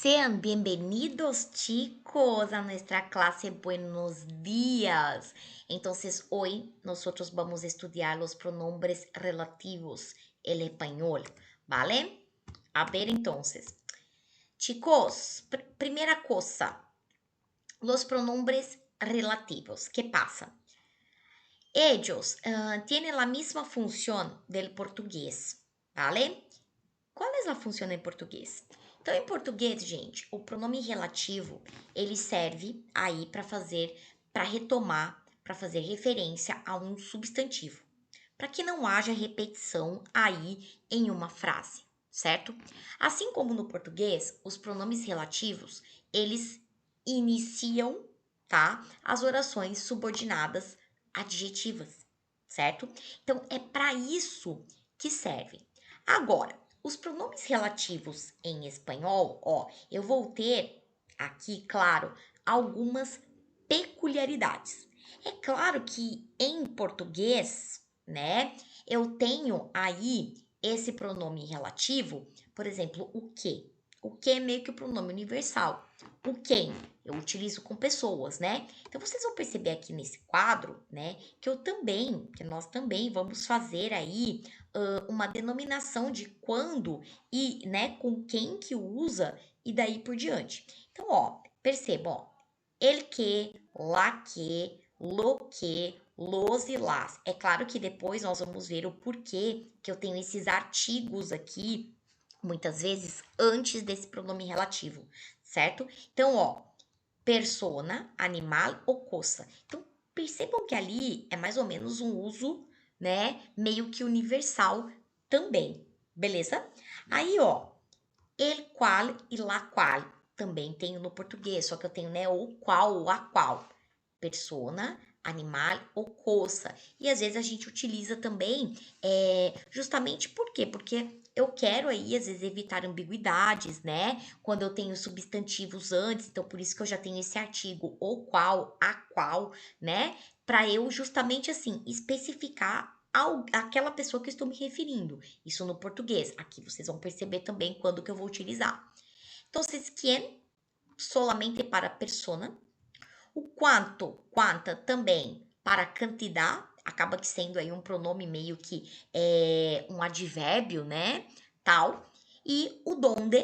Sean bienvenidos, chicos, a nuestra clase Buenos Días. Entonces, hoy nosotros vamos a estudiar los pronombres relativos, el español, ¿vale? A ver, entonces. Chicos, primera cosa, los pronombres relativos. ¿Qué pasa? Ellos tienen la misma función del português, ¿vale? Qual é a função em português? Então, em português, gente, o pronome relativo, ele serve aí para retomar, para fazer referência a um substantivo, para que não haja repetição aí em uma frase, certo? Assim como no português, os pronomes relativos, eles iniciam, tá? As orações subordinadas adjetivas, certo? Então, é para isso que serve. Agora, os pronomes relativos em espanhol, ó, eu vou ter aqui, claro, algumas peculiaridades. É claro que em português, né, eu tenho aí esse pronome relativo, por exemplo, o que. O que é meio que o pronome universal. O quem eu utilizo com pessoas, né? Então vocês vão perceber aqui nesse quadro, né, que nós também vamos fazer aí uma denominação de quando e, né, com quem que usa e daí por diante. Então, ó, perceba, ó, el que, la que, lo que, los e las. É claro que depois nós vamos ver o porquê que eu tenho esses artigos aqui, muitas vezes antes desse pronome relativo, certo? Então, ó, persona, animal ou coisa. Então, percebam que ali é mais ou menos um uso, né, meio que universal também, beleza? Aí, ó, el qual e la qual também tenho no português, só que eu tenho, né, o qual ou a qual. Persona, animal ou coisa. E às vezes a gente utiliza também, justamente por quê? Porque eu quero aí, às vezes, evitar ambiguidades, né? Quando eu tenho substantivos antes, então por isso que eu já tenho esse artigo, o qual, a qual, né? Para eu justamente assim especificar aquela pessoa que eu estou me referindo. Isso no português. Aqui vocês vão perceber também quando que eu vou utilizar. Então, quien, solamente para persona. O quanto, quanta também para quantidade, acaba que sendo aí um pronome meio que um advérbio, né? Tal. E o donde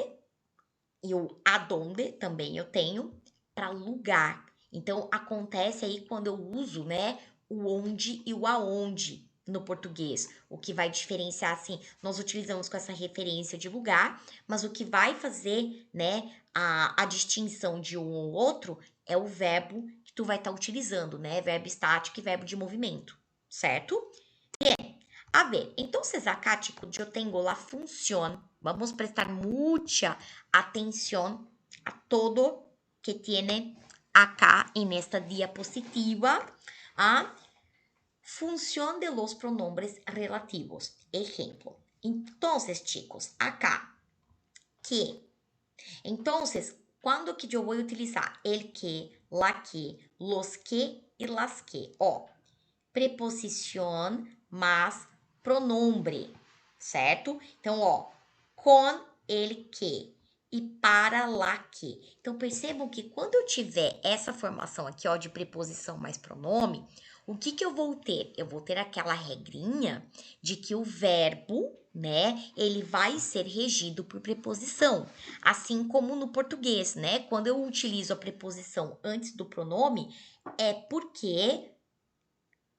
e o adonde também eu tenho para lugar. Então acontece aí quando eu uso, né, o onde e o aonde no português. O que vai diferenciar assim, nós utilizamos com essa referência de lugar, mas o que vai fazer, né, a distinção de um ou outro é o verbo que tu vai estar utilizando, né? Verbo estático e verbo de movimento, certo? A ver, entonces acá, chicos, yo tengo la función. Vamos a prestar mucha atención a todo que tiene acá en esta diapositiva. A función de los pronombres relativos. Ejemplo. Entonces, chicos, acá, que. Entonces, ¿cuándo que yo voy a utilizar el que, la que, los que y las que? Ó, preposición más pronombre, certo? Então, ó, com ele que e para lá que. Então, percebam que quando eu tiver essa formação aqui, ó, de preposição mais pronome, o que que eu vou ter? Eu vou ter aquela regrinha de que o verbo, né, ele vai ser regido por preposição, assim como no português, né? Quando eu utilizo a preposição antes do pronome, é porque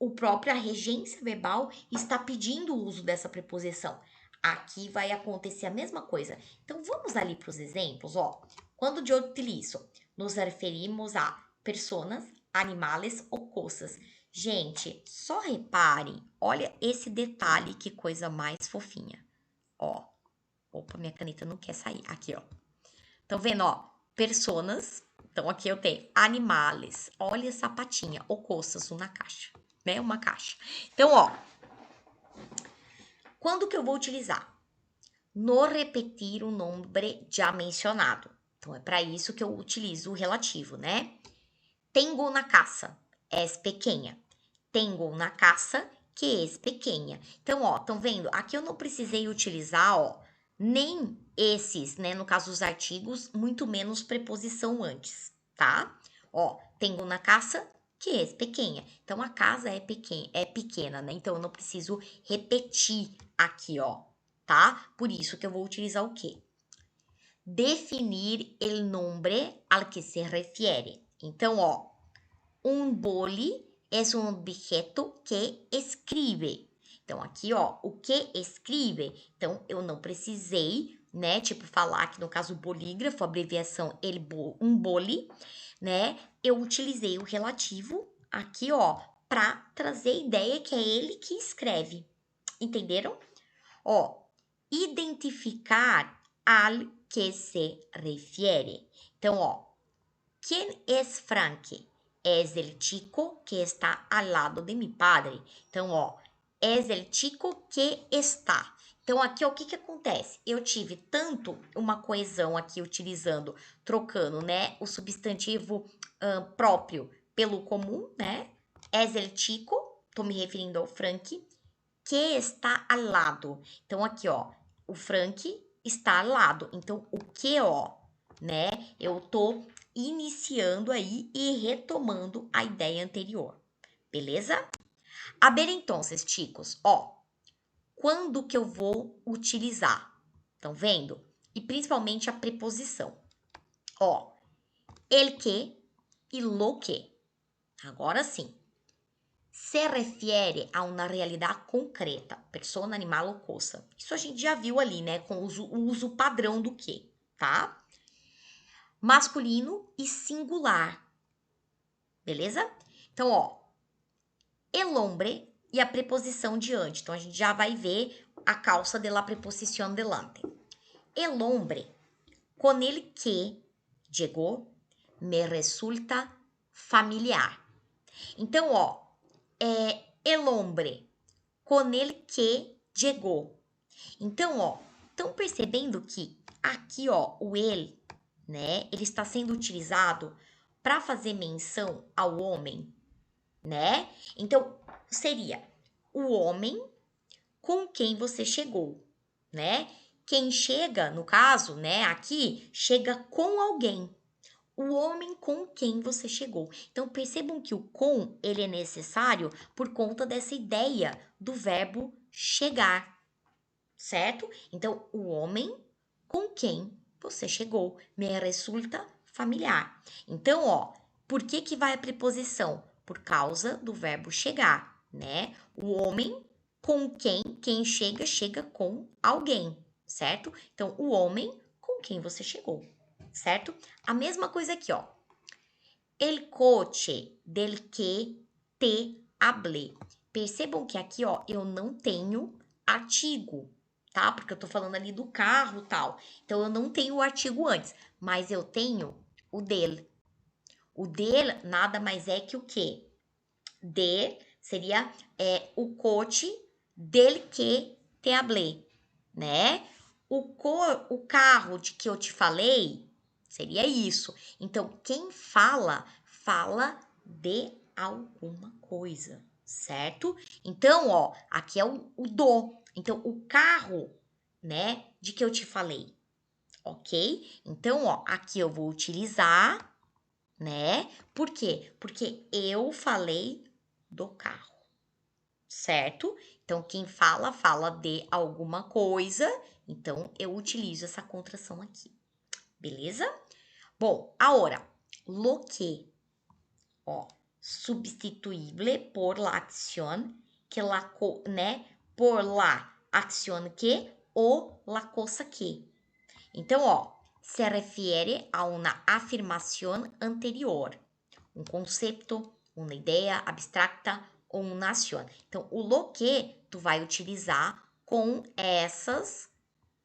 a própria regência verbal está pedindo o uso dessa preposição. Aqui vai acontecer a mesma coisa. Então, vamos ali para os exemplos, ó. Quando eu utilizo, nos referimos a personas, animales ou coisas. Gente, só reparem, olha esse detalhe, que coisa mais fofinha. Ó, opa, minha caneta não quer sair. Aqui, ó. Estão vendo, ó? Personas. Então, aqui eu tenho animales. Olha essa patinha, ou coisas na caixa, né? Uma caixa. Então, ó. Quando que eu vou utilizar? No repetir o nome já mencionado. Então, é para isso que eu utilizo o relativo, né? Tengo na casa, és pequena. Tengo na casa, que és pequena. Então, ó, estão vendo? Aqui eu não precisei utilizar, ó, nem esses, né, no caso os artigos, muito menos preposição antes, tá? Ó, tenho uma casa que é pequena. Então a casa é pequena, né? Então eu não preciso repetir aqui, ó, tá? Por isso que eu vou utilizar o quê? Definir el nombre al que se refiere. Então, ó, um boli é um objeto que escreve. Então, aqui, ó, o que escreve. Então, eu não precisei, né, tipo, falar que no caso bolígrafo, a abreviação um boli, né? Eu utilizei o relativo aqui, ó, para trazer a ideia que é ele que escreve. Entenderam? Ó, identificar al que se refiere. Então, ó, quem é Frank? Es el chico que está al lado de mi padre. Então, ó, es el chico que está. Então, aqui, ó, o que que acontece? Eu tive tanto uma coesão aqui utilizando, trocando, né, o substantivo próprio pelo comum, né? Es el chico, tô me referindo ao Frank, que está ao lado. Então, aqui, ó, o Frank está ao lado. Então, o que, ó, né? Eu tô iniciando aí e retomando a ideia anterior. Beleza? A ver, então, chicos, ó, quando que eu vou utilizar? Estão vendo? E principalmente a preposição. Ó, el que e lo que. Agora sim. Se refere a uma realidade concreta, persona, animal ou coisa. Isso a gente já viu ali, né? Com o uso padrão do que, tá? Masculino e singular. Beleza? Então, ó, el hombre e a preposição diante. Então, a gente já vai ver a causa de la preposición delante. El hombre, con el que llegó, me resulta familiar. Então, ó, el hombre, con el que llegó. Então, ó, estão percebendo que aqui, ó, o ele, né, ele está sendo utilizado para fazer menção ao homem, né? Então, seria o homem com quem você chegou, né? Quem chega, no caso, né, aqui, chega com alguém. O homem com quem você chegou. Então, percebam que o com, ele é necessário por conta dessa ideia do verbo chegar, certo? Então, o homem com quem você chegou me resulta familiar. Então, ó, por que que vai a preposição? Por causa do verbo chegar, né? O homem com quem chega, chega com alguém, certo? Então, o homem com quem você chegou, certo? A mesma coisa aqui, ó. El coche del que te hablé. Percebam que aqui, ó, eu não tenho artigo, tá? Porque eu tô falando ali do carro, tal. Então eu não tenho o artigo antes, mas eu tenho o del. O del nada mais é que o quê? De seria o coche del que te hablé, né? O carro de que eu te falei seria isso. Então, quem fala, fala de alguma coisa, certo? Então, ó, aqui é o do. Então, o carro, né, de que eu te falei, ok? Então, ó, aqui eu vou utilizar, né? Por quê? Porque eu falei do carro, certo? Então, quem fala, fala de alguma coisa. Então, eu utilizo essa contração aqui, beleza? Bom, agora, lo que, ó, substituíble por la acción que la, né? Por la acción que ou la cosa que. Então, ó, se refere a uma afirmação anterior, um conceito, uma ideia abstracta ou uma ação. Então, o lo que tu vai utilizar com essas,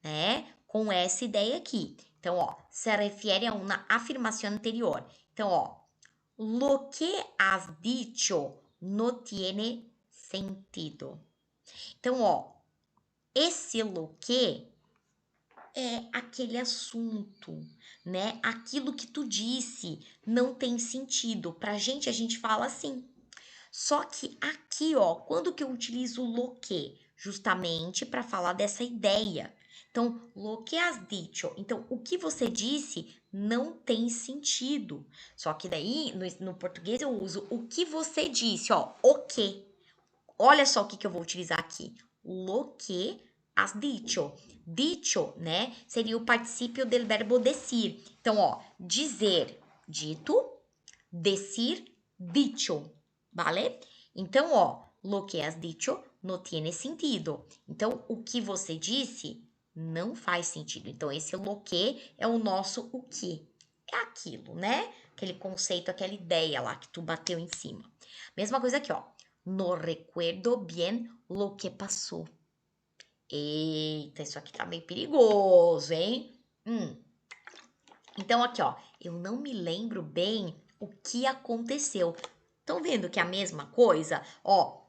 né? Com essa ideia aqui. Então, ó, se refere a uma afirmação anterior. Então, ó, lo que has dicho no tiene sentido. Então, ó, esse lo que é aquele assunto, né? Aquilo que tu disse não tem sentido. Pra gente, a gente fala assim. Só que aqui, ó, quando que eu utilizo o lo que? Justamente para falar dessa ideia. Então, lo que has dicho. Então, o que você disse não tem sentido. Só que daí, no português, eu uso o que você disse, ó, o que. Olha só o que eu vou utilizar aqui. Lo que has dicho. Dicho, né, seria o particípio del verbo decir. Então, ó, dizer, dito, decir, dicho, ¿vale? Então, ó, lo que has dicho no tiene sentido. Então, o que você disse não faz sentido. Então, esse lo que é o nosso o que. É aquilo, né? Aquele conceito, aquela ideia lá que tu bateu em cima. Mesma coisa aqui, ó. No recuerdo bien lo que passou. Eita, isso aqui tá meio perigoso, hein? Então, aqui, ó. Eu não me lembro bem o que aconteceu. Estão vendo que é a mesma coisa? Ó,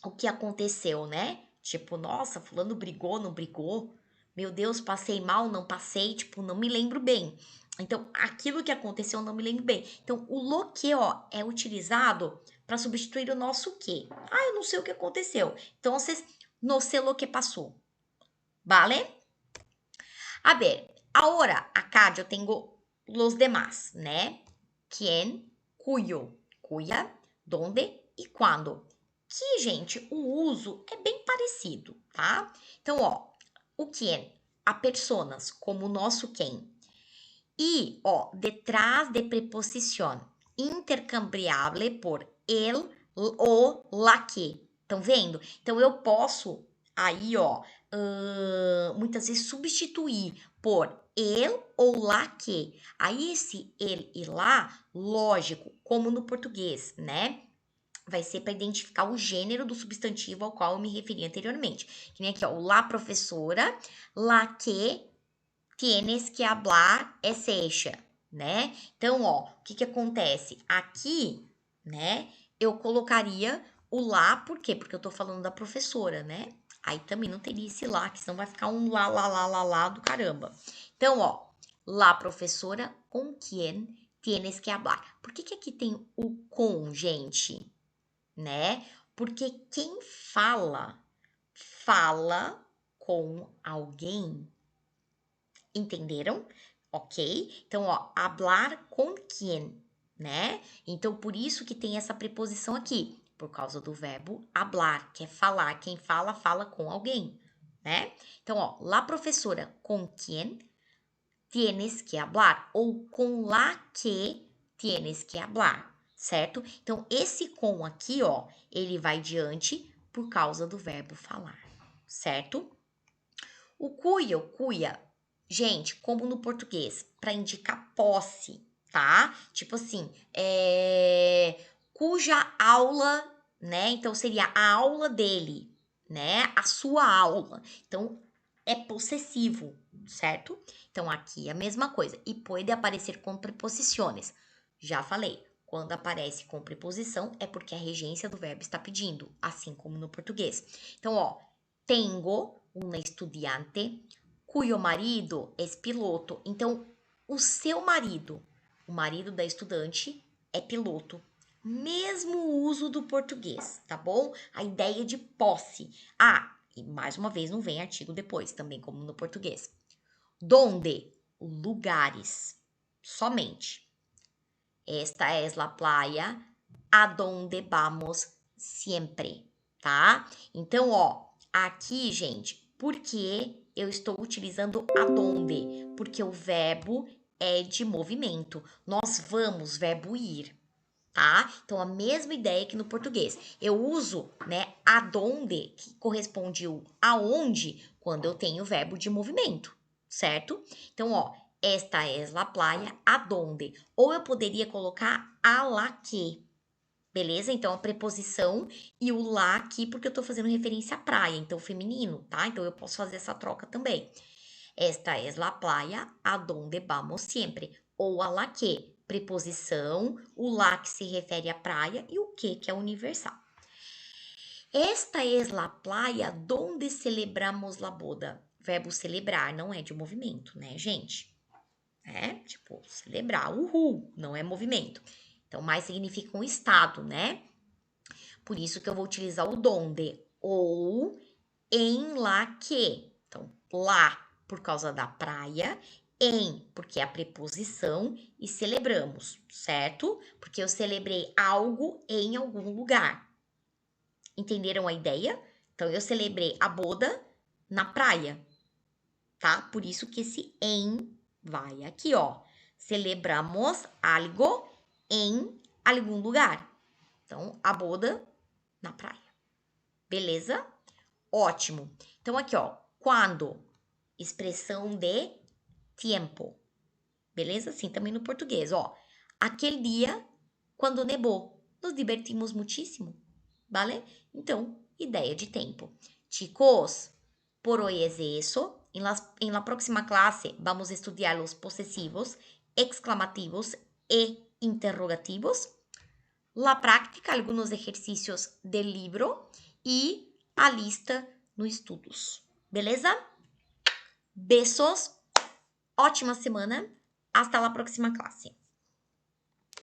o que aconteceu, né? Tipo, nossa, fulano brigou, não brigou? Meu Deus, passei mal, não passei? Tipo, não me lembro bem. Então, aquilo que aconteceu, eu não me lembro bem. Então, o lo que, ó, é utilizado para substituir o nosso que. Ah, eu não sei o que aconteceu. Então, no sé lo que passou. Vale? A ver, ahora acá yo tengo los demás, né? Quien, cuyo, cuya, donde e quando. Que, gente, o uso é bem parecido, tá? Então, ó, o quien, a personas, como o nosso quem. E, ó, detrás de preposición intercambiable por el, o, la que. Estão vendo? Então, eu posso aí, ó, muitas vezes substituir por el ou lá que. Aí, esse el e lá, lógico, como no português, né? Vai ser para identificar o gênero do substantivo ao qual eu me referi anteriormente. Que nem aqui, ó, o lá professora, lá que tienes que hablar es ella, né? Então, ó, o que que acontece? Aqui, né, eu colocaria o lá, por quê? Porque eu tô falando da professora, né? Aí também não teria esse lá, que senão vai ficar um lá do caramba. Então, ó, lá professora, com quien tienes que hablar. Por que que aqui tem o com, gente? Né? Porque quem fala, fala com alguém. Entenderam? Ok? Então, ó, hablar com quem, né? Então, por isso que tem essa preposição aqui, por causa do verbo hablar, que é falar. Quem fala, fala com alguém, né? Então, ó, la professora, com quem tienes que hablar, ou com la que tienes que hablar, certo? Então, esse com aqui, ó, ele vai diante por causa do verbo falar, certo? O cuia, gente, como no português, para indicar posse, tá? Tipo assim, cuja aula, né? Então seria a aula dele, né? A sua aula. Então é possessivo, certo? Então aqui é a mesma coisa. E pode aparecer com preposições. Já falei. Quando aparece com preposição é porque a regência do verbo está pedindo, assim como no português. Então, ó, tengo uma estudiante cuyo marido é piloto. Então, o seu marido, o marido da estudante, é piloto. Mesmo uso do português, tá bom? A ideia de posse. Ah, e mais uma vez não vem artigo depois, também como no português. Donde? Lugares. Somente. Esta es la playa a donde vamos siempre, tá? Então, ó, aqui, gente, por que eu estou utilizando adonde? Porque o verbo é de movimento. Nós vamos, verbo ir, tá? Então, a mesma ideia que no português. Eu uso, né, adonde, que corresponde o aonde, quando eu tenho o verbo de movimento, certo? Então, ó, esta es la playa adonde. Ou eu poderia colocar a la que, beleza? Então, a preposição e o lá aqui, porque eu tô fazendo referência à praia, então feminino, tá? Então, eu posso fazer essa troca também. Esta es la playa a donde vamos siempre. Ou a la que, preposição, o lá que se refere à praia e o que é universal. Esta es la playa donde celebramos la boda. Verbo celebrar não é de movimento, né, gente? É, tipo, celebrar, uhul, não é movimento. Então, mais significa um estado, né? Por isso que eu vou utilizar o donde ou em lá que. Então, lá, por causa da praia, em, porque é a preposição, e celebramos, certo? Porque eu celebrei algo em algum lugar. Entenderam a ideia? Então, eu celebrei a boda na praia, tá? Por isso que esse em vai aqui, ó. Celebramos algo em algum lugar. Então, a boda na praia. Beleza? Ótimo. Então, aqui, ó. Quando? Expressão de tempo. Beleza? Assim também no português, ó. Aquele dia, quando nevou, nos divertimos muchísimo. Vale? Então, ideia de tempo. Chicos, por hoy es eso. En la próxima clase vamos a estudiar los posesivos, exclamativos e interrogativos. La práctica, algunos ejercicios del libro e a lista no estudos. Beleza? Besos. Ótima semana. Hasta la próxima clase.